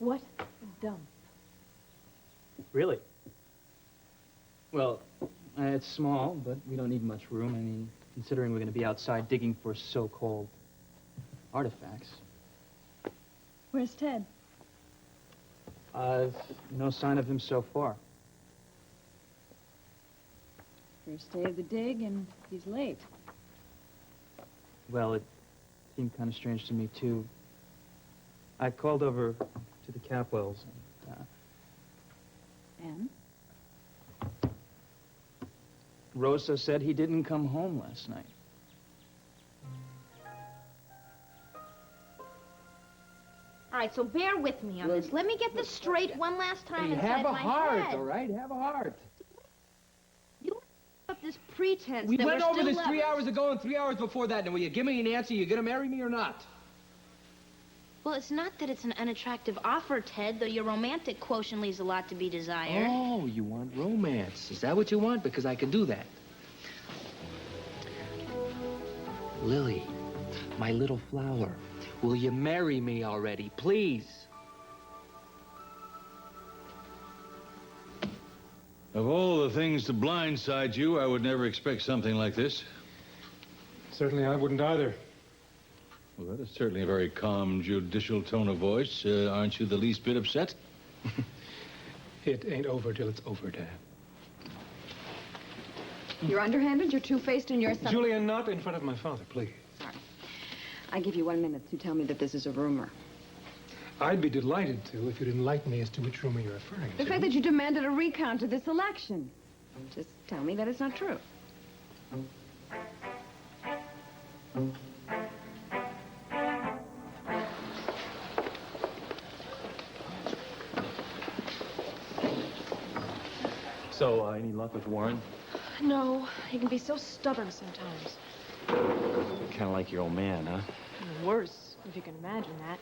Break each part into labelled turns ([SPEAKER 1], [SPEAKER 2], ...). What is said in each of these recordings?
[SPEAKER 1] What a dump.
[SPEAKER 2] Really? Well, it's small, but we don't need much room. I mean, considering we're going to be outside digging for so-called artifacts.
[SPEAKER 1] Where's Ted?
[SPEAKER 2] No sign of him so far.
[SPEAKER 1] First day of the dig, and he's late.
[SPEAKER 2] Well, it seemed kind of strange to me, too. I called over to the Capwells.
[SPEAKER 1] And?
[SPEAKER 2] Rosa said he didn't come home last night.
[SPEAKER 3] All right, so bear with me on this. Let me get this straight one last time
[SPEAKER 4] Hey,
[SPEAKER 3] inside
[SPEAKER 4] have a
[SPEAKER 3] my
[SPEAKER 4] heart,
[SPEAKER 3] head.
[SPEAKER 4] all right? Have a heart.
[SPEAKER 3] You up this pretense
[SPEAKER 4] We
[SPEAKER 3] that
[SPEAKER 4] went
[SPEAKER 3] we're
[SPEAKER 4] over
[SPEAKER 3] still
[SPEAKER 4] this 3
[SPEAKER 3] lovers.
[SPEAKER 4] hours ago and 3 hours before that. Now, will you give me an answer? You gonna marry me or not?
[SPEAKER 3] Well, it's not that it's an unattractive offer, Ted, though your romantic quotient leaves a lot to be desired.
[SPEAKER 4] Oh, you want romance. Is that what you want? Because I can do that. Lily, my little flower, will you marry me already, please?
[SPEAKER 5] Of all the things to blindside you, I would never expect something like this.
[SPEAKER 6] Certainly I wouldn't either.
[SPEAKER 5] Well, that is certainly a very calm, judicial tone of voice. Aren't you the least bit upset?
[SPEAKER 6] It ain't over till it's over, Dad.
[SPEAKER 1] You're underhanded, you're two-faced, and you're
[SPEAKER 6] Julia, not in front of my father, please.
[SPEAKER 1] Sorry. I give you 1 minute to tell me that this is a rumor.
[SPEAKER 6] I'd be delighted to if you'd enlighten me as to which rumor you're referring to.
[SPEAKER 1] The fact that you demanded a recount of this election. Just tell me that it's not true.
[SPEAKER 7] So, any luck with Warren?
[SPEAKER 8] No, he can be so stubborn sometimes.
[SPEAKER 7] Kind of like your old man, huh?
[SPEAKER 8] Worse, if you can imagine that.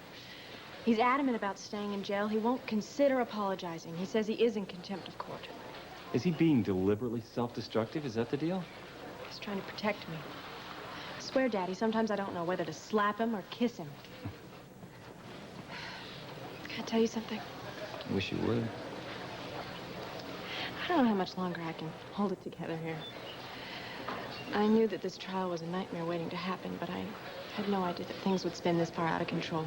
[SPEAKER 8] He's adamant about staying in jail. He won't consider apologizing. He says he is in contempt of court.
[SPEAKER 7] Is he being deliberately self-destructive? Is that the deal?
[SPEAKER 8] He's trying to protect me. I swear, Daddy, sometimes I don't know whether to slap him or kiss him. Can I tell you something?
[SPEAKER 7] I wish you would.
[SPEAKER 8] I don't know how much longer I can hold it together here. I knew that this trial was a nightmare waiting to happen, but I had no idea that things would spin this far out of control.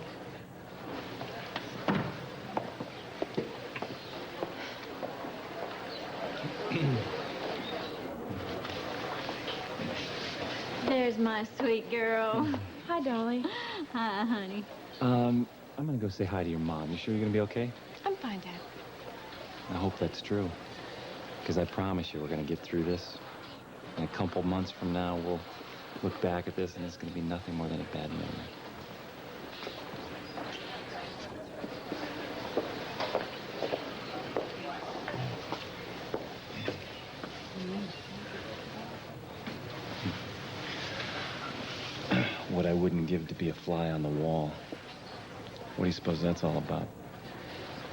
[SPEAKER 9] There's my sweet girl.
[SPEAKER 8] Hi, Dolly.
[SPEAKER 9] Hi, honey.
[SPEAKER 7] I'm gonna go say hi to your mom. You sure you're gonna be okay?
[SPEAKER 8] I'm fine, Dad.
[SPEAKER 7] I hope that's true. Because I promise you we're gonna get through this. In a couple months from now, we'll look back at this and it's gonna be nothing more than a bad memory. What I wouldn't give to be a fly on the wall. What do you suppose that's all about?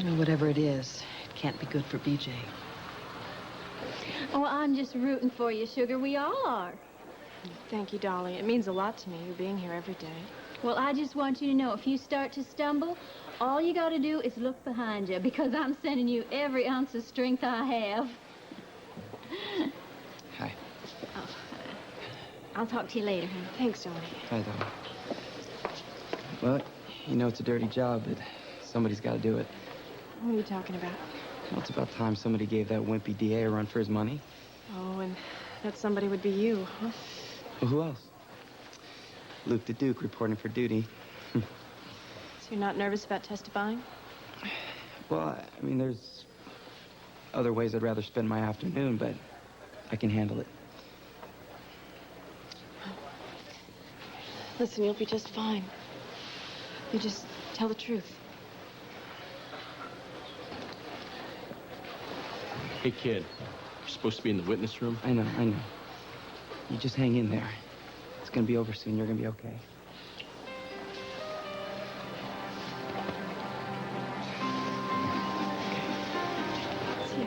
[SPEAKER 1] Well, whatever it is, it can't be good for B J.
[SPEAKER 9] Oh, I'm just rooting for you, sugar. We all are.
[SPEAKER 8] Thank you, Dolly. It means a lot to me, you being here every day.
[SPEAKER 9] Well, I just want you to know, if you start to stumble, all you got to do is look behind you, because I'm sending you every ounce of strength I have.
[SPEAKER 7] Hi.
[SPEAKER 9] Oh, I'll talk to you later, honey.
[SPEAKER 8] Thanks, Dolly.
[SPEAKER 2] Hi, Dolly. Well, you know it's a dirty job, but somebody's got to do it.
[SPEAKER 8] What are you talking about?
[SPEAKER 2] Well, it's about time somebody gave that wimpy DA a run for his money.
[SPEAKER 8] Oh, and that somebody would be you, huh?
[SPEAKER 2] Well, who else? Luke the Duke reporting for duty.
[SPEAKER 8] So you're not nervous about testifying?
[SPEAKER 2] Well, I mean, there's other ways I'd rather spend my afternoon, but I can handle it.
[SPEAKER 8] Listen, you'll be just fine. You just tell the truth.
[SPEAKER 7] Hey, kid. You're supposed to be in the witness room.
[SPEAKER 2] I know. You just hang in there. It's gonna be over soon. You're gonna be okay.
[SPEAKER 8] See ya.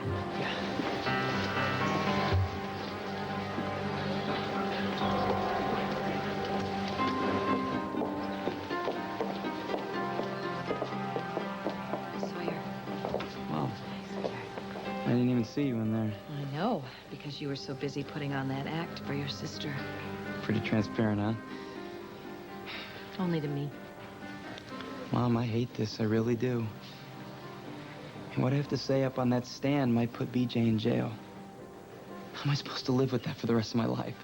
[SPEAKER 7] didn't even see you in there.
[SPEAKER 10] I know, because you were so busy putting on that act for your sister.
[SPEAKER 7] Pretty transparent, huh?
[SPEAKER 10] Only to me.
[SPEAKER 7] Mom, I hate this. I really do. And what I have to say up on that stand might put BJ in jail. How am I supposed to live with that for the rest of my life?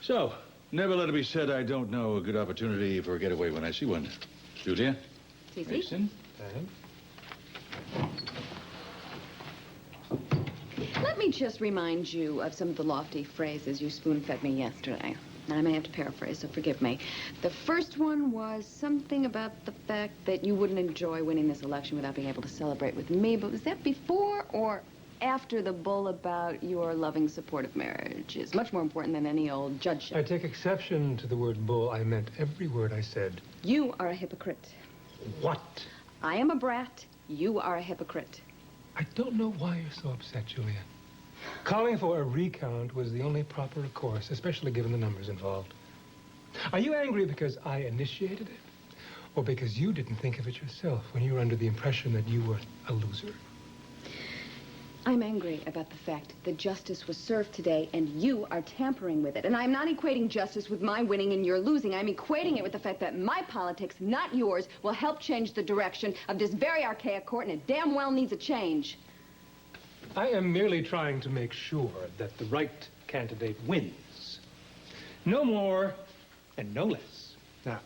[SPEAKER 5] So, never let it be said I don't know a good opportunity for a getaway when I see one. Julia? Meissen?
[SPEAKER 1] Let me just remind you of some of the lofty phrases you spoon-fed me yesterday. And I may have to paraphrase, so forgive me. The first one was something about the fact that you wouldn't enjoy winning this election without being able to celebrate with me. But was that before or after the bull about your loving support of marriage is much more important than any old judgeship?
[SPEAKER 6] I take exception to the word bull. I meant every word I said.
[SPEAKER 1] You are a hypocrite.
[SPEAKER 6] What?
[SPEAKER 1] I am a brat. You are a hypocrite.
[SPEAKER 6] I don't know why you're so upset, Julia. Calling for a recount was the only proper course, especially given the numbers involved. Are you angry because I initiated it? Or because you didn't think of it yourself when you were under the impression that you were a loser?
[SPEAKER 1] I'm angry about the fact that justice was served today and you are tampering with it. And I'm not equating justice with my winning and your losing. I'm equating it with the fact that my politics, not yours, will help change the direction of this very archaic court, and it damn well needs a change.
[SPEAKER 6] I am merely trying to make sure that the right candidate wins. No more and no less. Now,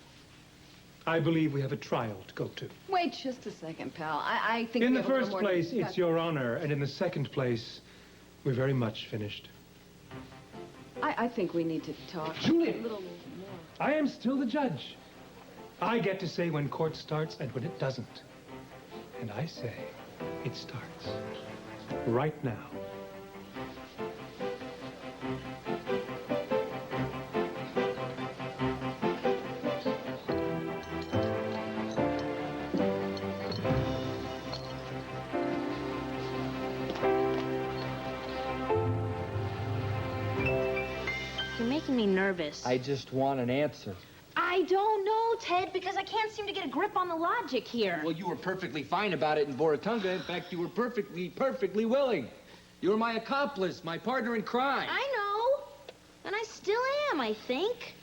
[SPEAKER 6] I believe we have a trial to go to.
[SPEAKER 1] Wait just a second, pal. I think
[SPEAKER 6] in
[SPEAKER 1] we
[SPEAKER 6] the
[SPEAKER 1] have a little
[SPEAKER 6] first
[SPEAKER 1] more
[SPEAKER 6] place,
[SPEAKER 1] to
[SPEAKER 6] it's
[SPEAKER 1] discuss.
[SPEAKER 6] your honor, and in the second place, we're very much finished.
[SPEAKER 1] I think we need to talk
[SPEAKER 6] Julia!
[SPEAKER 1] a little more.
[SPEAKER 6] I am still the judge. I get to say when court starts and when it doesn't. And I say it starts right now.
[SPEAKER 3] You're making me nervous.
[SPEAKER 4] I just want an answer.
[SPEAKER 3] I don't know, Ted, because I can't seem to get a grip on the logic here.
[SPEAKER 4] Well, you were perfectly fine about it in Boratunga. In fact, you were perfectly willing. You were my accomplice, my partner in crime.
[SPEAKER 3] I know. And I still am, I think.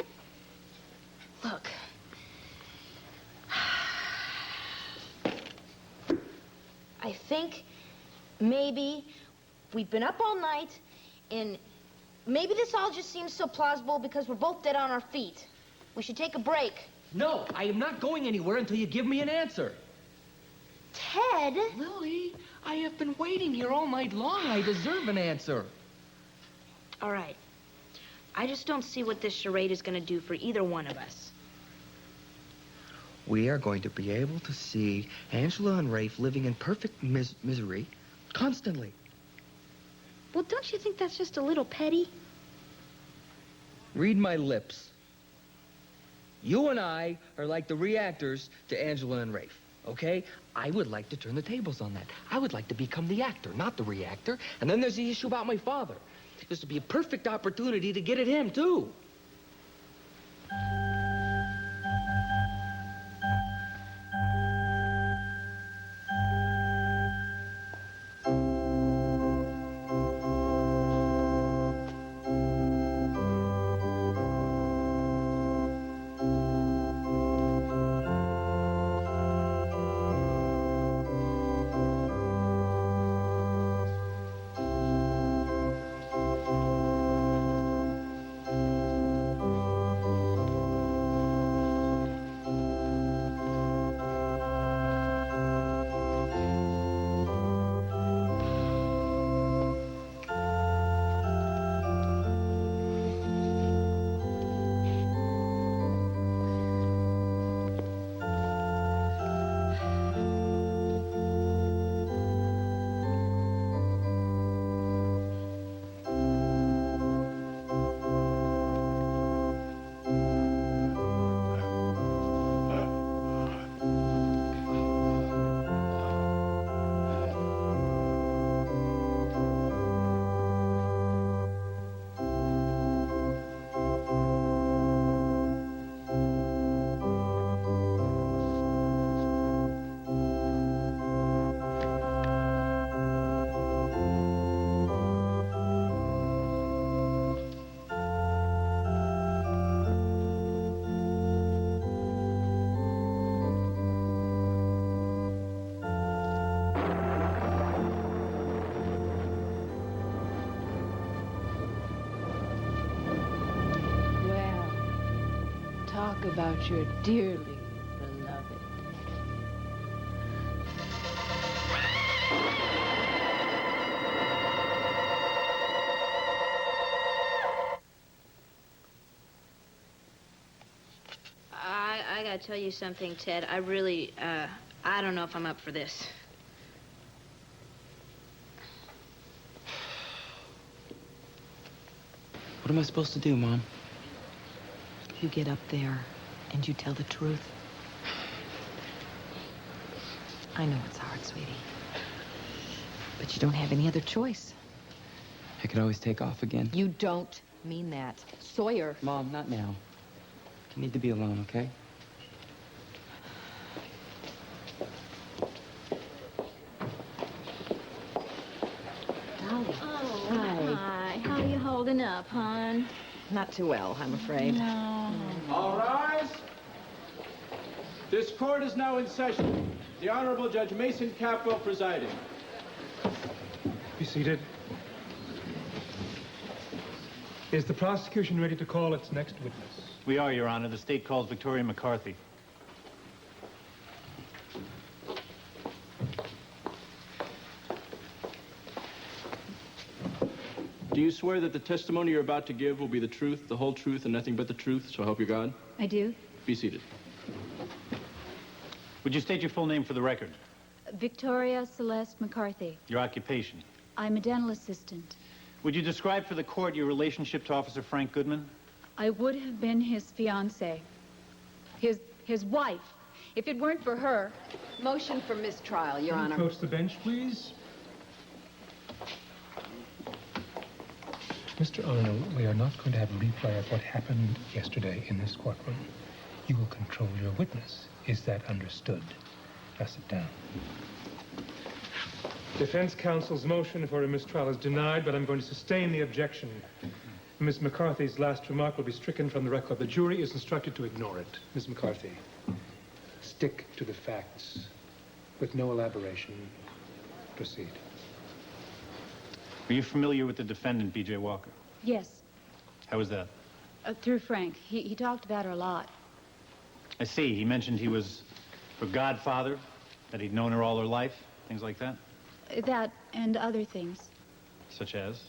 [SPEAKER 3] Look. I think maybe we've been up all night and maybe this all just seems so plausible because we're both dead on our feet. We should take a break.
[SPEAKER 4] No, I am not going anywhere until you give me an answer.
[SPEAKER 3] Ted?
[SPEAKER 4] Lily, I have been waiting here all night long. I deserve an answer.
[SPEAKER 3] All right. I just don't see what this charade is going to do for either one of us.
[SPEAKER 4] We are going to be able to see Angela and Rafe living in perfect misery constantly.
[SPEAKER 3] Well, don't you think that's just a little petty?
[SPEAKER 4] Read my lips. You and I are like the reactors to Angela and Rafe, okay? I would like to turn the tables on that. I would like to become the actor, not the reactor. And then there's the issue about my father. This would be a perfect opportunity to get at him, too.
[SPEAKER 9] talk about your dearly beloved.
[SPEAKER 3] I gotta tell you something, Ted. I really, I don't know if I'm up for this.
[SPEAKER 7] What am I supposed to do, Mom?
[SPEAKER 10] You get up there and you tell the truth. I know it's hard, sweetie. But you don't have any other choice.
[SPEAKER 7] I could always take off again.
[SPEAKER 10] You don't mean that. Sawyer.
[SPEAKER 7] Mom, not now. You need to be alone, okay?
[SPEAKER 9] Hi. How are you holding up, hon?
[SPEAKER 10] Not too well, I'm afraid.
[SPEAKER 9] No.
[SPEAKER 2] All rise. This court is now in session. The Honorable Judge Mason Capwell presiding.
[SPEAKER 6] Be seated. Is the prosecution ready to call its next witness?
[SPEAKER 11] We are, Your Honor. The state calls Victoria McCarthy.
[SPEAKER 12] Do you swear that the testimony you're about to give will be the truth, the whole truth, and nothing but the truth, so help you God?
[SPEAKER 9] I do.
[SPEAKER 12] Be seated.
[SPEAKER 11] Would you state your full name for the record?
[SPEAKER 9] Victoria Celeste McCarthy.
[SPEAKER 11] Your occupation?
[SPEAKER 9] I'm a dental assistant.
[SPEAKER 11] Would you describe for the court your relationship to Officer Frank Goodman?
[SPEAKER 9] I would have been his fiancée. His wife. If it weren't for her.
[SPEAKER 1] Motion for mistrial, Your Honor.
[SPEAKER 6] Approach the bench, please. Mr. Arnold, we are not going to have a replay of what happened yesterday in this courtroom. You will control your witness. Is that understood? Now sit down. Defense counsel's motion for a mistrial is denied, but I'm going to sustain the objection. Ms. McCarthy's last remark will be stricken from the record. The jury is instructed to ignore it. Ms. McCarthy, stick to the facts with no elaboration. Proceed.
[SPEAKER 11] Were you familiar with the defendant, B J Walker?
[SPEAKER 9] Yes,
[SPEAKER 11] How was that?
[SPEAKER 9] through Frank. He talked about her a lot.
[SPEAKER 11] I see. He mentioned he was her godfather, that he'd known her all her life, things like that.
[SPEAKER 9] That and other things.
[SPEAKER 11] Such as?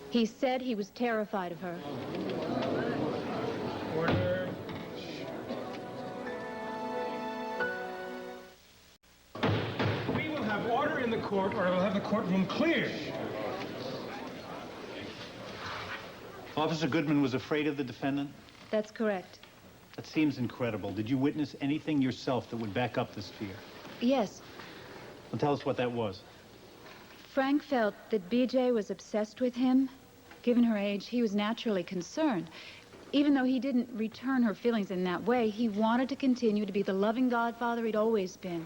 [SPEAKER 9] He said he was terrified of her.
[SPEAKER 6] Order. We will have order in the court, or I will have the courtroom cleared.
[SPEAKER 11] Officer Goodman was afraid of the defendant?
[SPEAKER 9] That's correct.
[SPEAKER 11] That seems incredible. Did you witness anything yourself that would back up this fear?
[SPEAKER 9] Yes,
[SPEAKER 11] Well, tell us what that was.
[SPEAKER 9] Frank felt that BJ was obsessed with him. Given her age, he was naturally concerned. Even though he didn't return her feelings in that way, he wanted to continue to be the loving godfather he'd always been.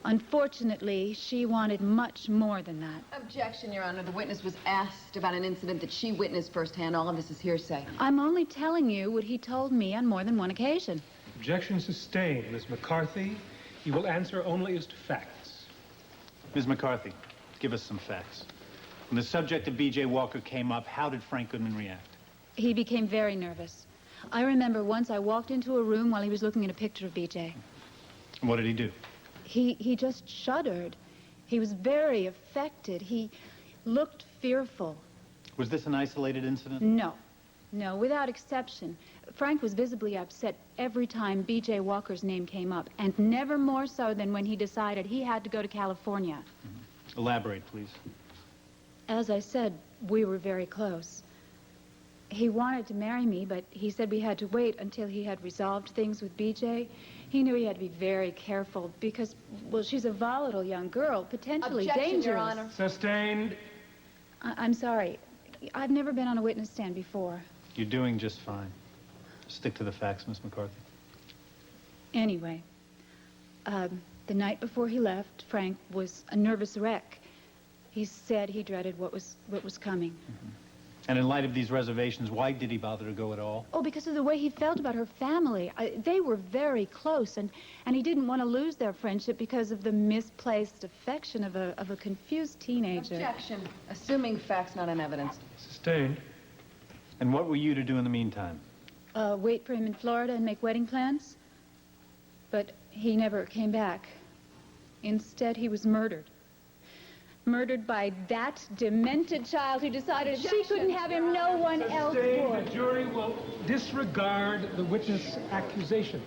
[SPEAKER 9] Unfortunately, she wanted much more than that.
[SPEAKER 1] Objection, Your Honor. The witness was asked about an incident that she witnessed firsthand. All of this is hearsay.
[SPEAKER 9] I'm only telling you what he told me on more than one occasion.
[SPEAKER 6] Objection sustained. Ms. McCarthy, you will answer only as to facts.
[SPEAKER 11] Ms. McCarthy, give us some facts. When the subject of B.J. Walker came up, how did Frank Goodman react?
[SPEAKER 9] He became very nervous. I remember once I walked into a room while he was looking at a picture of BJ.
[SPEAKER 11] And what did he do?
[SPEAKER 9] He just shuddered. He was very affected. He looked fearful.
[SPEAKER 11] Was this an isolated incident?
[SPEAKER 9] No, without exception. Frank was visibly upset every time B.J. Walker's name came up, and never more so than when he decided he had to go to California.
[SPEAKER 11] Elaborate, please.
[SPEAKER 9] As I said, we were very close. He wanted to marry me, but he said we had to wait until he had resolved things with B.J. He knew he had to be very careful because, well, she's a volatile young girl, potentially
[SPEAKER 1] Objection,
[SPEAKER 9] dangerous.
[SPEAKER 1] Your Honor.
[SPEAKER 6] Sustained.
[SPEAKER 9] I'm sorry. I've never been on a witness stand before.
[SPEAKER 11] You're doing just fine. Stick to the facts, Miss McCarthy.
[SPEAKER 9] Anyway, the night before he left, Frank was a nervous wreck. He said he dreaded what was coming.
[SPEAKER 11] And in light of these reservations, why did he bother to go at all?
[SPEAKER 9] Oh, because of the way he felt about her family. They were very close, and he didn't want to lose their friendship because of the misplaced affection of a confused teenager.
[SPEAKER 1] Objection. Assuming facts, not in evidence.
[SPEAKER 6] Sustained.
[SPEAKER 11] And what were you to do in the meantime?
[SPEAKER 9] wait for him in Florida and make wedding plans. But he never came back. Instead, he was murdered. Murdered by that demented child who decided if she couldn't have him, no one else would.
[SPEAKER 6] The jury will disregard the witness accusation.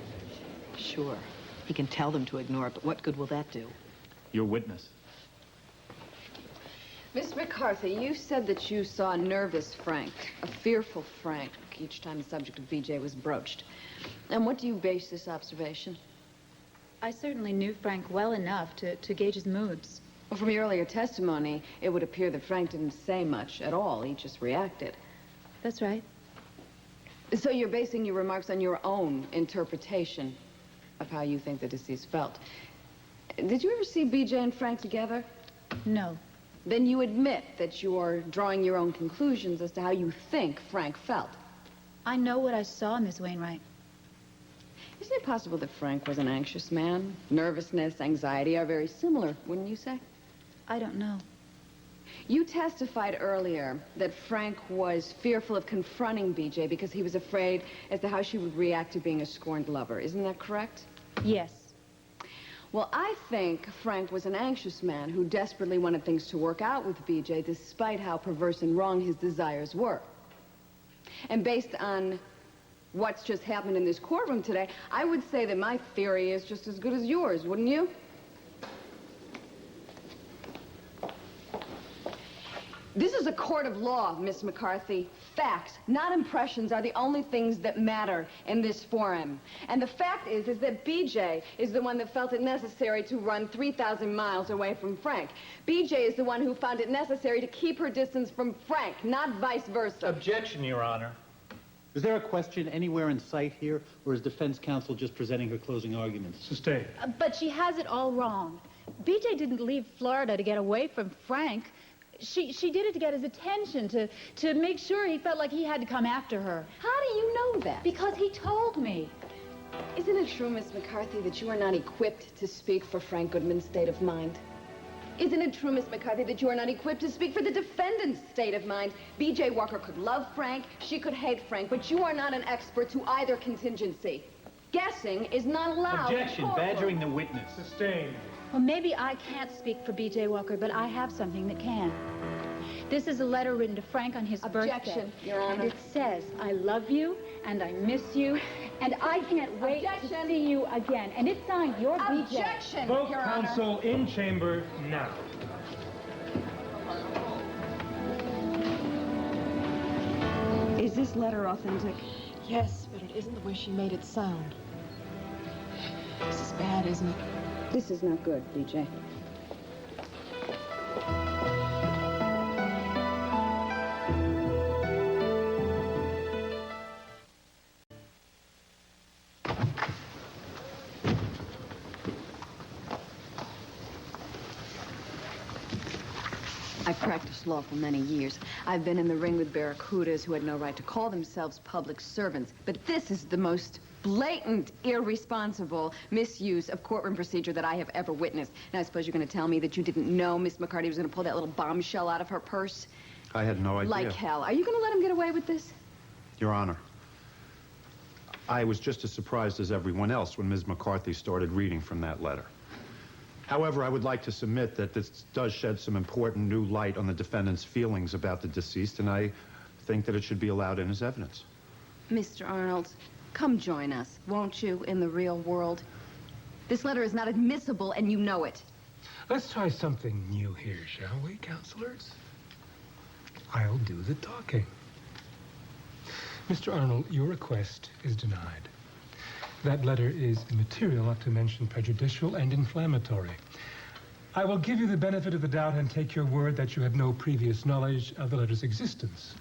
[SPEAKER 10] Sure. He can tell them to ignore it, but what good will that do?
[SPEAKER 11] Your witness.
[SPEAKER 1] Miss McCarthy, you said that you saw a nervous Frank, a fearful Frank, each time the subject of B.J. was broached. And what do you base this observation?
[SPEAKER 9] I certainly knew Frank well enough to gauge his moods.
[SPEAKER 1] Well, from your earlier testimony, it would appear that Frank didn't say much at all. He just reacted.
[SPEAKER 9] That's right.
[SPEAKER 1] So you're basing your remarks on your own interpretation of how you think the deceased felt. Did you ever see B.J. and Frank together?
[SPEAKER 9] No.
[SPEAKER 1] Then you admit that you're drawing your own conclusions as to how you think Frank felt.
[SPEAKER 9] I know what I saw, Miss Wainwright.
[SPEAKER 1] Isn't it possible that Frank was an anxious man? Nervousness, anxiety are very similar, wouldn't you say?
[SPEAKER 9] I don't know.
[SPEAKER 1] You testified earlier that Frank was fearful of confronting B.J. because he was afraid as to how she would react to being a scorned lover. Isn't that correct?
[SPEAKER 9] Yes.
[SPEAKER 1] Well, I think Frank was an anxious man who desperately wanted things to work out with B.J. despite how perverse and wrong his desires were. And based on what's just happened in this courtroom today, I would say that my theory is just as good as yours, wouldn't you? This is a court of law, Miss McCarthy. Facts, not impressions, are the only things that matter in this forum. And the fact is that B.J. is the one that felt it necessary to run 3,000 miles away from Frank. B.J. is the one who found it necessary to keep her distance from Frank, not vice versa.
[SPEAKER 11] Objection, Your Honor. Is there a question anywhere in sight here, or is defense counsel just presenting her closing arguments?
[SPEAKER 6] Sustained.
[SPEAKER 9] But she has it all wrong. B.J. didn't leave Florida to get away from Frank. She did it to get his attention, to make sure he felt like he had to come after her.
[SPEAKER 1] How do you know that?
[SPEAKER 9] Because he told me.
[SPEAKER 1] Isn't it true, Miss McCarthy, that you are not equipped to speak for Frank Goodman's state of mind? Isn't it true, Miss McCarthy, that you are not equipped to speak for the defendant's state of mind? B.J. Walker could love Frank, she could hate Frank, but you are not an expert to either contingency. Guessing is not allowed.
[SPEAKER 11] Objection, badgering the witness.
[SPEAKER 6] Sustained.
[SPEAKER 9] Well, maybe I can't speak for B.J. Walker, but I have something that can. This is a letter written to Frank on his birthday.
[SPEAKER 1] Objection, Your Honor.
[SPEAKER 9] And it says, I love you, and I miss you, and I can't wait to see you again. And it's signed, your B.J.
[SPEAKER 1] Objection,
[SPEAKER 6] Both
[SPEAKER 1] Your Honor.
[SPEAKER 6] counsel in chamber now.
[SPEAKER 8] Is this letter authentic? Yes, but it isn't the way she made it sound. This is bad, isn't it?
[SPEAKER 1] This is not good, B.J. I've practiced law for many years. I've been in the ring with barracudas who had no right to call themselves public servants. But this is the most blatant, irresponsible misuse of courtroom procedure that I have ever witnessed. Now, I suppose you're going to tell me that you didn't know Miss McCarty was going to pull that little bombshell out of her purse?
[SPEAKER 13] I had no idea.
[SPEAKER 1] Like hell. Are you going to let him get away with this?
[SPEAKER 13] Your Honor, I was just as surprised as everyone else when Ms. McCarthy started reading from that letter. However, I would like to submit that this does shed some important new light on the defendant's feelings about the deceased, and I think that it should be allowed in as evidence.
[SPEAKER 1] Mr. Arnold, come join us, won't you, in the real world? This letter is not admissible, and you know it.
[SPEAKER 6] Let's try something new here, shall we, counselors? I'll do the talking. Mr. Arnold, your request is denied. That letter is immaterial, not to mention prejudicial and inflammatory. I will give you the benefit of the doubt and take your word that you had no previous knowledge of the letter's existence.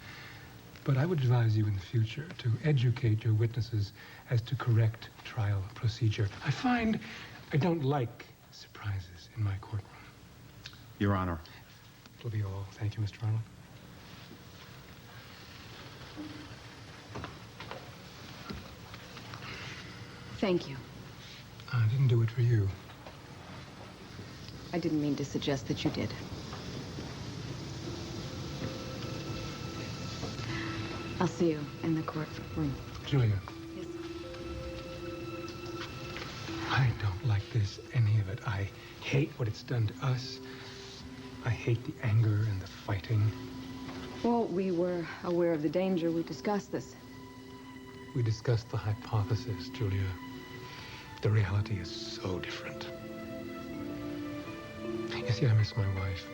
[SPEAKER 6] But I would advise you in the future to educate your witnesses as to correct trial procedure. I find I don't like surprises in my courtroom.
[SPEAKER 13] Your Honor.
[SPEAKER 6] It'll be all. Thank you, Mr. Arnold.
[SPEAKER 1] Thank you.
[SPEAKER 6] I didn't do it for you.
[SPEAKER 1] I didn't mean to suggest that you did. I'll see you in the courtroom
[SPEAKER 6] Julia.
[SPEAKER 1] Yes.
[SPEAKER 6] I don't like this, any of it. I hate what it's done to us. I hate the anger and the fighting.
[SPEAKER 1] Well, we were aware of the danger. We discussed this.
[SPEAKER 6] We discussed the hypothesis, Julia. The reality is so different. You see, I miss my wife.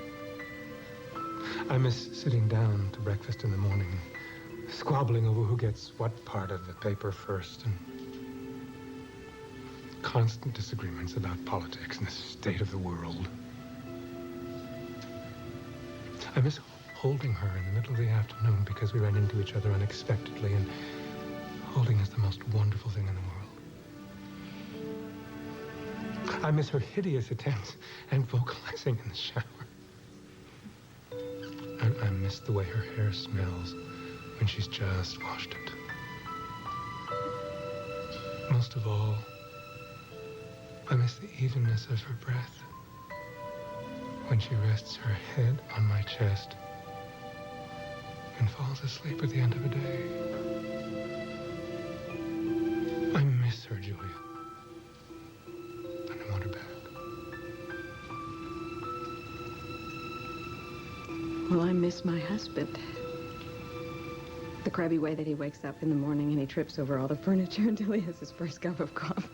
[SPEAKER 6] I miss sitting down to breakfast in the morning, squabbling over who gets what part of the paper first, and constant disagreements about politics and the state of the world. I miss holding her in the middle of the afternoon because we ran into each other unexpectedly, and holding is the most wonderful thing in the world. I miss her hideous attempts and vocalizing in the shower. And I miss the way her hair smells when she's just washed it. Most of all, I miss the evenness of her breath when she rests her head on my chest and falls asleep at the end of a day. I miss her, Julia. And I want her back.
[SPEAKER 1] Well, I miss my husband. The crabby way that he wakes up in the morning and he trips over all the furniture until he has his first cup of coffee.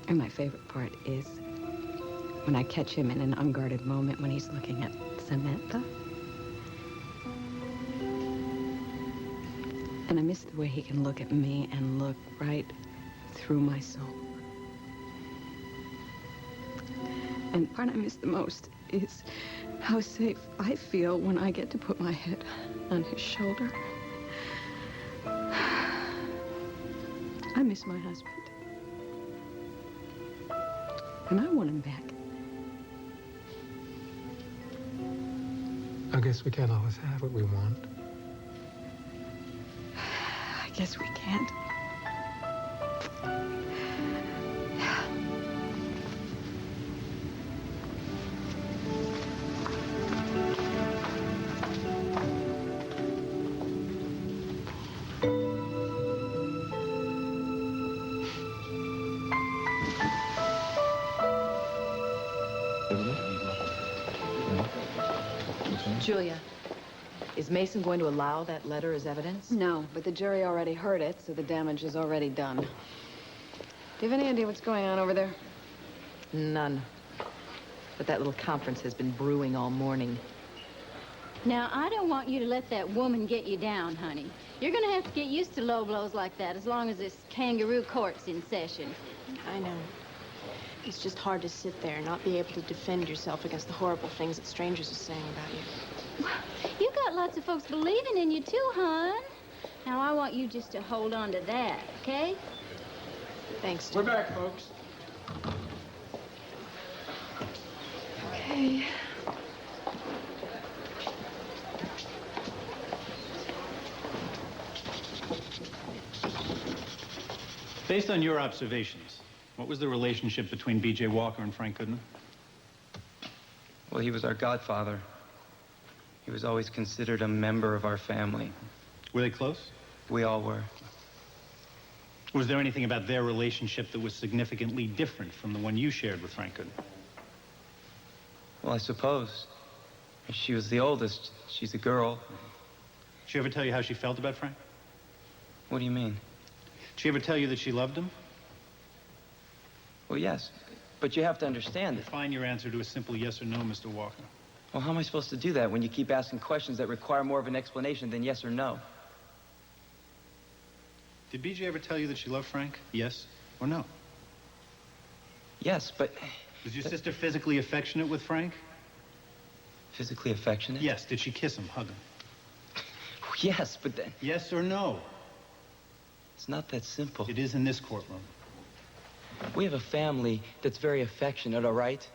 [SPEAKER 1] And my favorite part is when I catch him in an unguarded moment when he's looking at Samantha. And I miss the way he can look at me and look right through my soul. And the part I miss the most is how safe I feel when I get to put my head on his shoulder. I miss my husband. And I want him back.
[SPEAKER 6] I guess we can't always have what we want.
[SPEAKER 1] I guess we can't.
[SPEAKER 10] Julia, is Meyson going to allow that letter as evidence?
[SPEAKER 1] No, but the jury already heard it, so the damage is already done. Do you have any idea what's going on over there?
[SPEAKER 10] None. But that little conference has been brewing all morning.
[SPEAKER 14] Now, I don't want you to let that woman get you down, honey. You're gonna have to get used to low blows like that as long as this kangaroo court's in session.
[SPEAKER 8] I know. It's just hard to sit there and not be able to defend yourself against the horrible things that strangers are saying about you.
[SPEAKER 14] You got lots of folks believing in you too, hon. Now, I want you just to hold on to that, okay?
[SPEAKER 8] Thanks,
[SPEAKER 12] We're back, folks.
[SPEAKER 1] Okay.
[SPEAKER 11] Based on your observations, what was the relationship between B.J. Walker and Frank Goodman?
[SPEAKER 7] Well, he was our godfather. He was always considered a member of our family.
[SPEAKER 11] Were they close?
[SPEAKER 7] We all were.
[SPEAKER 11] Was there anything about their relationship that was significantly different from the one you shared with Frank Goodman?
[SPEAKER 7] Well, I suppose. She was the oldest. She's a girl.
[SPEAKER 11] Did she ever tell you how she felt about Frank?
[SPEAKER 7] What do you mean?
[SPEAKER 11] Did she ever tell you that she loved him?
[SPEAKER 7] Well, yes. But you have to understand that.
[SPEAKER 11] Define your answer to a simple yes or no, Mr. Walker.
[SPEAKER 7] Well, how am I supposed to do that when you keep asking questions that require more of an explanation than yes or no?
[SPEAKER 11] Did B.J. ever tell you that she loved Frank? Yes or no?
[SPEAKER 7] Yes, but...
[SPEAKER 11] Was your sister physically affectionate with Frank?
[SPEAKER 7] Physically affectionate?
[SPEAKER 11] Yes. Did she kiss him, hug him?
[SPEAKER 7] Yes, but then...
[SPEAKER 11] Yes or no?
[SPEAKER 7] It's not that simple.
[SPEAKER 11] It is in this courtroom.
[SPEAKER 7] We have a family that's very affectionate, all right?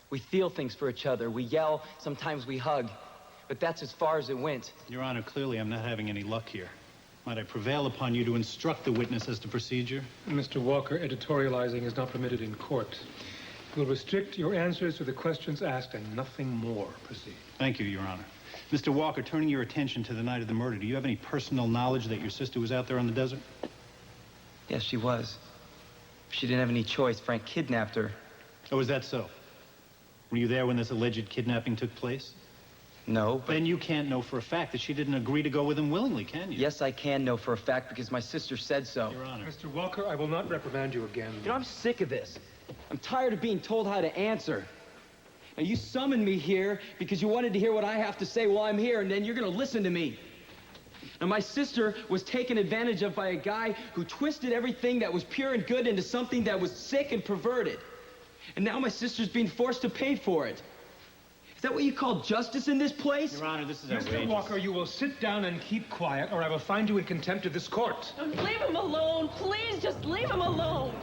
[SPEAKER 7] We feel things for each other. We yell, sometimes we hug. But that's as far as it went.
[SPEAKER 11] Your Honor, clearly I'm not having any luck here. Might I prevail upon you to instruct the witness as to procedure?
[SPEAKER 6] Mr. Walker, editorializing is not permitted in court. We'll restrict your answers to the questions asked and nothing more. Proceed.
[SPEAKER 11] Thank you, Your Honor. Mr. Walker, turning your attention to the night of the murder, do you have any personal knowledge that your sister was out there on the desert?
[SPEAKER 7] Yes, she was. She didn't have any choice. Frank kidnapped her.
[SPEAKER 11] Oh, is that so? Were you there when this alleged kidnapping took place?
[SPEAKER 7] No, but...
[SPEAKER 11] Then you can't know for a fact that she didn't agree to go with him willingly, can you?
[SPEAKER 7] Yes, I can know for a fact because my sister said so.
[SPEAKER 11] Your Honor.
[SPEAKER 6] Mr. Walker, I will not reprimand you again.
[SPEAKER 7] You know, I'm sick of this. I'm tired of being told how to answer. Now, you summoned me here because you wanted to hear what I have to say while I'm here, and then you're gonna listen to me. Now, my sister was taken advantage of by a guy who twisted everything that was pure and good into something that was sick and perverted. And now my sister's being forced to pay for it. Is that what you call justice in this place?
[SPEAKER 11] Your Honor, this is outrageous.
[SPEAKER 6] Mr. Walker, you will sit down and keep quiet, or I will find you in contempt of this court.
[SPEAKER 15] Leave him alone. Please, just leave him alone.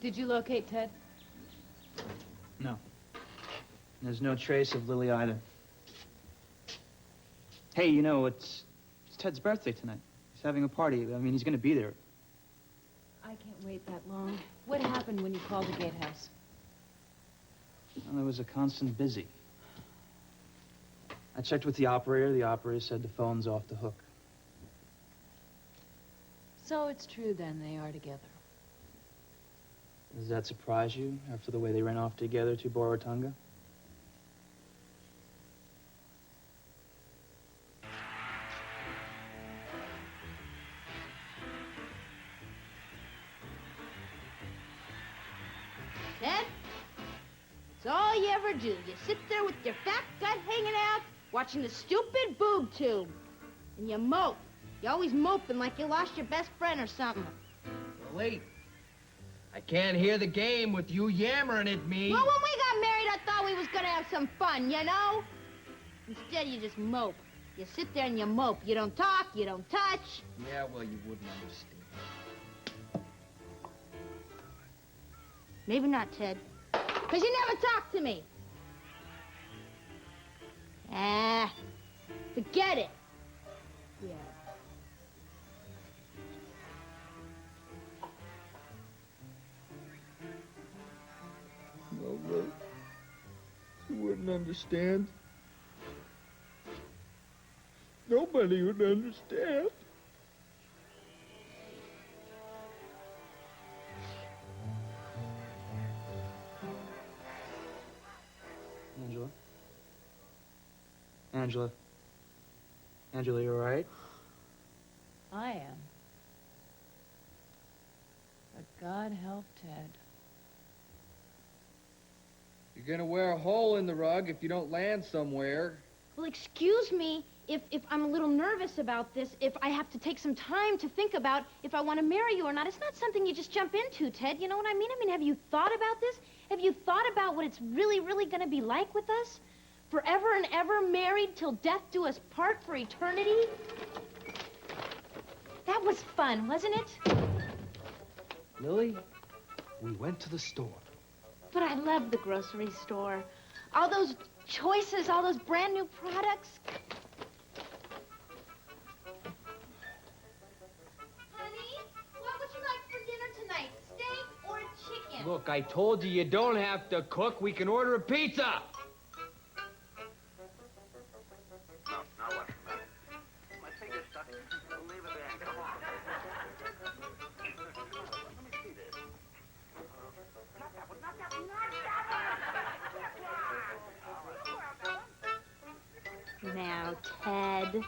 [SPEAKER 9] Did you locate Ted?
[SPEAKER 2] No. There's no trace of Lily either. Hey, you know, it's Ted's birthday tonight. He's having a party. I mean, he's gonna be there.
[SPEAKER 9] I can't wait that long. What happened when you called the gatehouse?
[SPEAKER 2] Well, there was a constant busy. I checked with the operator. The operator said the phone's off the hook.
[SPEAKER 9] So it's true then, they are together.
[SPEAKER 2] Does that surprise you after the way they ran off together to Borotonga?
[SPEAKER 3] Ted, it's all you ever do. You sit there with your fat gut hanging out, watching the stupid boob tube. And you mope. You always moping like you lost your best friend or something.
[SPEAKER 4] Lily, I can't hear the game with you yammering at me.
[SPEAKER 3] Well, when we got married, I thought we was gonna have some fun, you know? Instead, you just mope. You sit there and you mope. You don't talk, you don't touch.
[SPEAKER 4] Yeah, well, you wouldn't understand.
[SPEAKER 3] Maybe not, Ted. Because you never talk to me. Ah, forget it. Yeah.
[SPEAKER 4] No, you wouldn't understand. Nobody would understand.
[SPEAKER 2] Angela? Angela? Angela, you all right?
[SPEAKER 9] I am. But God help Ted.
[SPEAKER 4] You're gonna wear a hole in the rug if you don't land somewhere.
[SPEAKER 3] Well, excuse me if I'm a little nervous about this, if I have to take some time to think about if I want to marry you or not. It's not something you just jump into, Ted. You know what I mean? I mean, have you thought about this? Have you thought about what it's really, really going to be like with us? Forever and ever married till death do us part for eternity? That was fun, wasn't it?
[SPEAKER 4] Lily, we went to the store.
[SPEAKER 3] But I love the grocery store. All those choices, all those brand new products. Honey, what would you like for dinner tonight? Steak or chicken?
[SPEAKER 4] Look, I told you don't have to cook. We can order a pizza.
[SPEAKER 16] Now what's the matter? My finger's stuck. Leave it there. Come on. Let me see this. Not that one. Not that one. Not that one.
[SPEAKER 3] Now, Ted,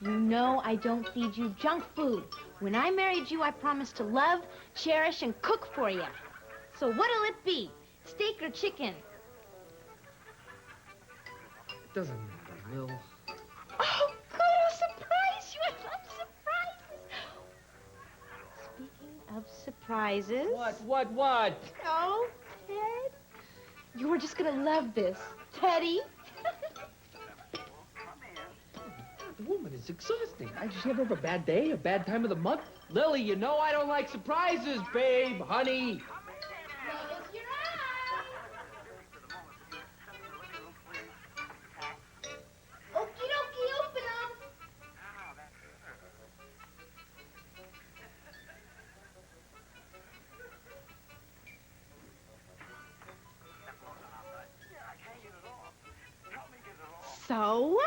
[SPEAKER 3] you know I don't feed you junk food. When I married you, I promised to love, cherish, and cook for you. So what'll it be? Steak or chicken?
[SPEAKER 4] It doesn't matter, Lil.
[SPEAKER 3] Oh, good, I'll surprise you. I love surprises. Speaking of surprises...
[SPEAKER 4] What?
[SPEAKER 3] Oh, Ted, you are just gonna love this. Teddy.
[SPEAKER 4] Woman, it's exhausting. Did you ever have a bad day, a bad time of the month? Lily, you know I don't like surprises, babe, honey.
[SPEAKER 3] Close your eyes. Okie So?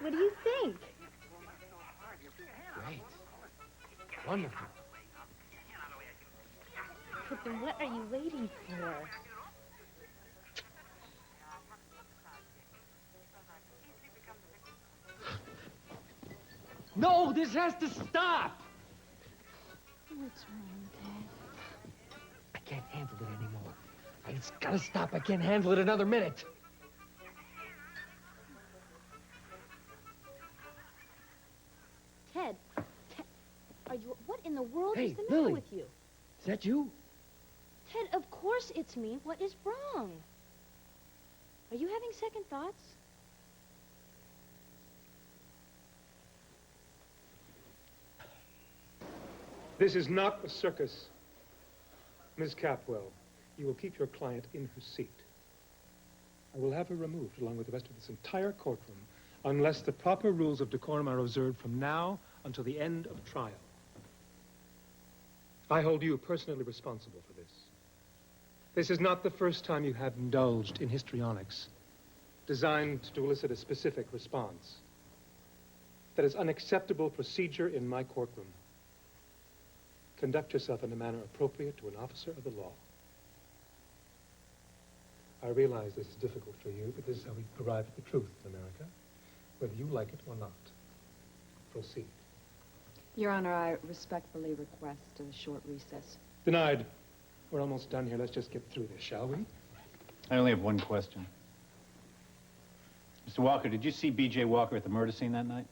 [SPEAKER 3] What do you think?
[SPEAKER 4] Great. Wonderful.
[SPEAKER 3] But then what are you waiting for?
[SPEAKER 4] No, this has to stop!
[SPEAKER 3] What's wrong, Ted?
[SPEAKER 4] I can't handle it anymore. It's gotta stop. I can't handle it another minute.
[SPEAKER 3] Ted, are you... What in the world
[SPEAKER 4] Hey,
[SPEAKER 3] is the matter
[SPEAKER 4] Lily.
[SPEAKER 3] with you?
[SPEAKER 4] Is that you?
[SPEAKER 3] Ted, of course it's me. What is wrong? Are you having second thoughts?
[SPEAKER 6] This is not a circus. Miss Capwell, you will keep your client in her seat. I will have her removed along with the rest of this entire courtroom unless the proper rules of decorum are observed from now until the end of trial. I hold you personally responsible for this. This is not the first time you have indulged in histrionics designed to elicit a specific response. That is unacceptable procedure in my courtroom. Conduct yourself in a manner appropriate to an officer of the law. I realize this is difficult for you, but this is how we arrive at the truth in America, whether you like it or not. Proceed.
[SPEAKER 1] Your Honor, I respectfully request a short recess.
[SPEAKER 6] Denied. We're almost done here. Let's just get through this, shall we?
[SPEAKER 11] I only have one question. Mr. Walker, did you see B.J. Walker at the murder scene that night?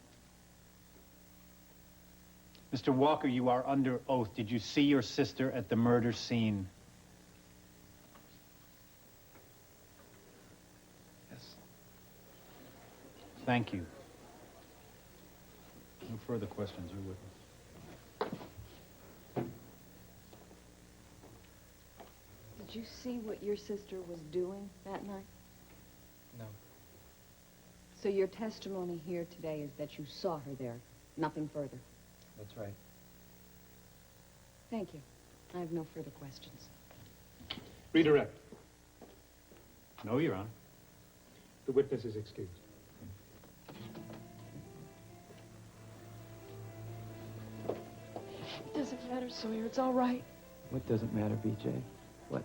[SPEAKER 11] Mr. Walker, you are under oath. Did you see your sister at the murder scene?
[SPEAKER 2] Yes.
[SPEAKER 11] Thank you. No further questions, Your Witness.
[SPEAKER 1] Did you see what your sister was doing that night?
[SPEAKER 2] No.
[SPEAKER 1] So your testimony here today is that you saw her there, nothing further.
[SPEAKER 2] That's right.
[SPEAKER 1] Thank you. I have no further questions.
[SPEAKER 6] Redirect.
[SPEAKER 11] No, Your Honor.
[SPEAKER 6] The witness is excused.
[SPEAKER 8] It doesn't matter, Sawyer. It's all right.
[SPEAKER 2] What doesn't matter, B.J.? What?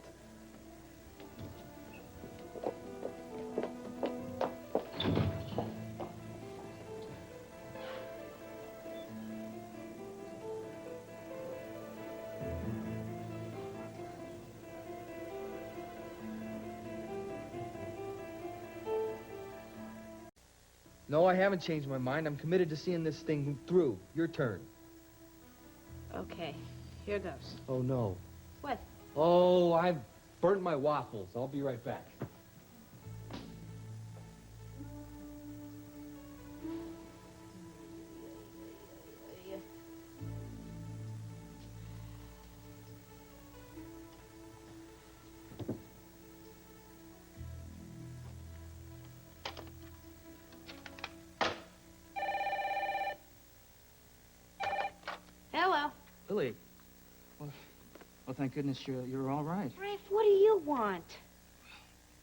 [SPEAKER 4] No, I haven't changed my mind. I'm committed to seeing this thing through. Your turn.
[SPEAKER 3] Okay, here goes.
[SPEAKER 4] Oh, no.
[SPEAKER 3] What?
[SPEAKER 4] Oh, I've burnt my waffles. I'll be right back.
[SPEAKER 3] Hello.
[SPEAKER 2] Lily. Well, thank goodness you're all right.
[SPEAKER 3] Rafe, what do you want?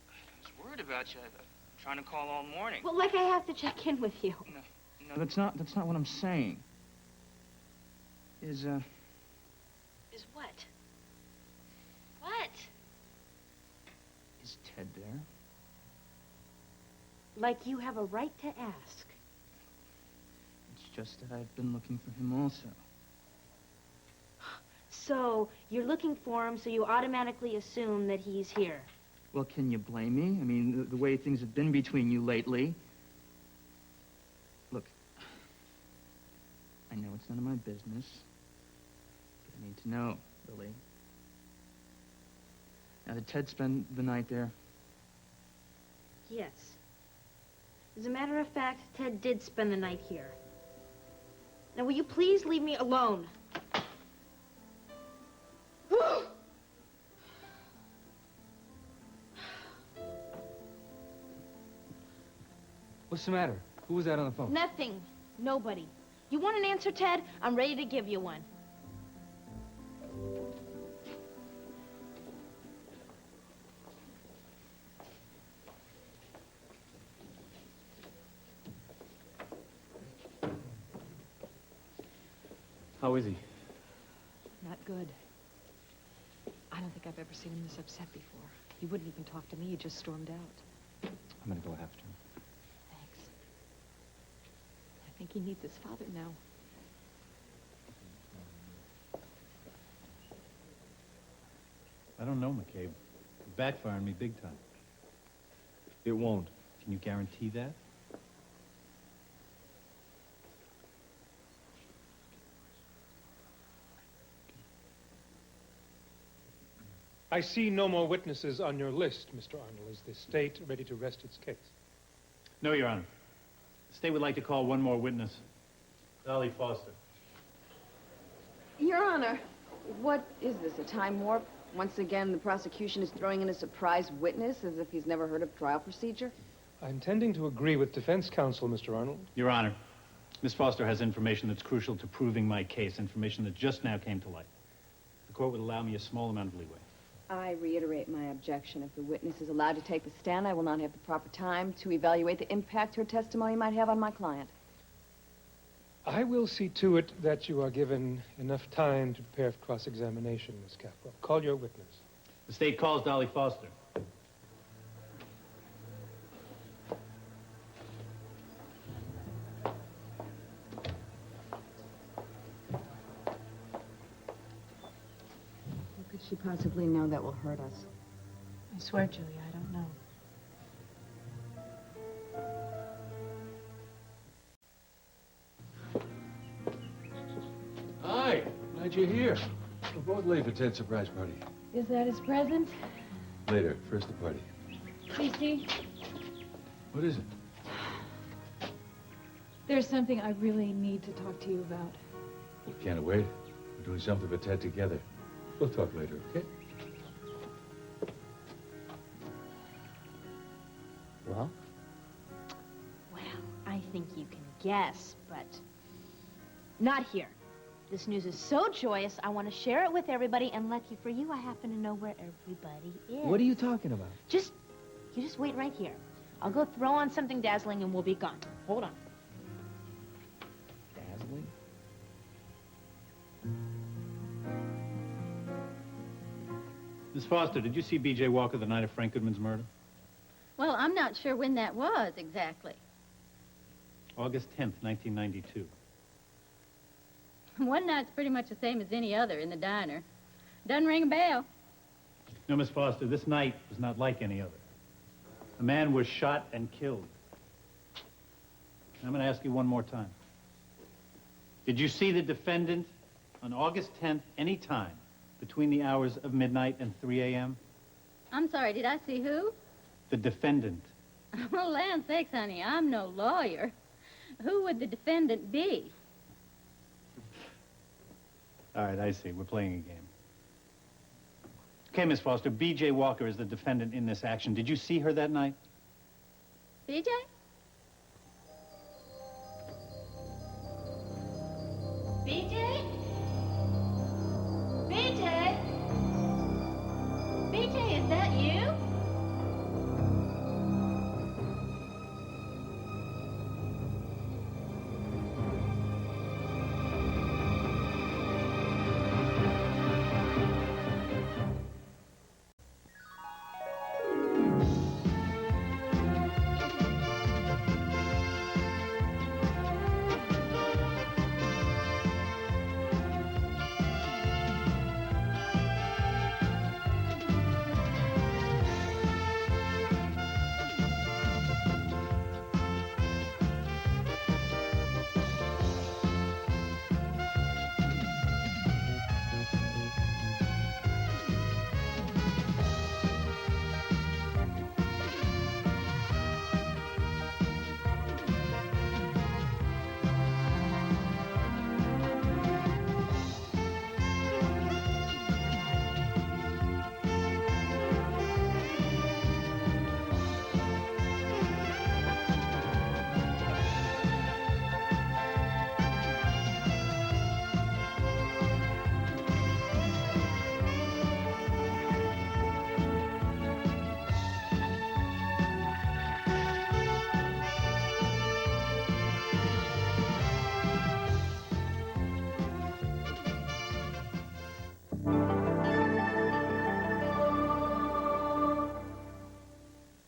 [SPEAKER 2] I was worried about you. I've been trying to call all morning.
[SPEAKER 3] Well, like I have to check in with you.
[SPEAKER 2] No, that's not what I'm saying. Is
[SPEAKER 3] what? What?
[SPEAKER 2] Is Ted there?
[SPEAKER 3] Like you have a right to ask.
[SPEAKER 2] It's just that I've been looking for him also.
[SPEAKER 3] So, you're looking for him, so you automatically assume that he's here.
[SPEAKER 2] Well, can you blame me? I mean, the way things have been between you lately. Look, I know it's none of my business, but I need to know, Lily. Now, did Ted spend the night there?
[SPEAKER 3] Yes. As a matter of fact, Ted did spend the night here. Now, will you please leave me alone?
[SPEAKER 4] What's the matter? Who was that on the phone?
[SPEAKER 3] Nothing. Nobody. You want an answer, Ted? I'm ready to give you one.
[SPEAKER 11] How is he?
[SPEAKER 10] Not good. I don't think I've ever seen him this upset before. He wouldn't even talk to me. He just stormed out.
[SPEAKER 11] I'm gonna go after him.
[SPEAKER 10] Thanks. I think he needs his father now.
[SPEAKER 11] I don't know, McCabe. It backfired on me big time.
[SPEAKER 12] It won't.
[SPEAKER 11] Can you guarantee that?
[SPEAKER 6] I see no more witnesses on your list, Mr. Arnold. Is the state ready to rest its case?
[SPEAKER 11] No, Your Honor. The state would like to call one more witness. Dolly Foster.
[SPEAKER 1] Your Honor, what is this, a time warp? Once again, the prosecution is throwing in a surprise witness as if he's never heard of trial procedure?
[SPEAKER 6] I'm tending to agree with defense counsel, Mr. Arnold.
[SPEAKER 11] Your Honor, Miss Foster has information that's crucial to proving my case, information that just now came to light. The court would allow me a small amount of leeway.
[SPEAKER 1] I reiterate my objection. If the witness is allowed to take the stand, I will not have the proper time to evaluate the impact her testimony might have on my client.
[SPEAKER 6] I will see to it that you are given enough time to prepare for cross-examination, Miss Capwell. Call your witness.
[SPEAKER 11] The state calls Dolly Foster.
[SPEAKER 1] What could she possibly know that will hurt us?
[SPEAKER 8] I swear, Julia, I don't know.
[SPEAKER 5] Hi, glad you're here. We're both late for Ted's surprise party.
[SPEAKER 9] Is that his present?
[SPEAKER 5] Later, first the party.
[SPEAKER 9] Cece,
[SPEAKER 5] What is it?
[SPEAKER 9] there's something I really need to talk to you about.
[SPEAKER 5] We can't wait. We're doing something for Ted together. We'll talk later, okay?
[SPEAKER 2] Well?
[SPEAKER 3] Well, I think you can guess, but not here. This news is so joyous, I want to share it with everybody, and lucky for you, I happen to know where everybody is.
[SPEAKER 2] What are you talking about?
[SPEAKER 3] You just wait right here. I'll go throw on something dazzling and we'll be gone. Hold on.
[SPEAKER 2] Dazzling?
[SPEAKER 11] Miss Foster, did you see B Jay Walker the night of Frank Goodman's murder?
[SPEAKER 14] Well, I'm not sure when that was exactly.
[SPEAKER 11] August 10th, 1992.
[SPEAKER 14] One night's pretty much the same as any other in the diner. Doesn't ring a bell.
[SPEAKER 11] No, Miss Foster, this night was not like any other. A man was shot and killed. I'm going to ask you one more time. Did you see the defendant on August 10th any time between the hours of midnight and 3 a.m.?
[SPEAKER 14] I'm sorry, did I see who?
[SPEAKER 11] The defendant.
[SPEAKER 14] Oh, land sakes, honey, I'm no lawyer. Who would the defendant be?
[SPEAKER 11] All right, I see. We're playing a game. Okay, Miss Foster, B Jay Walker is the defendant in this action. Did you see her that night?
[SPEAKER 14] BJ? BJ?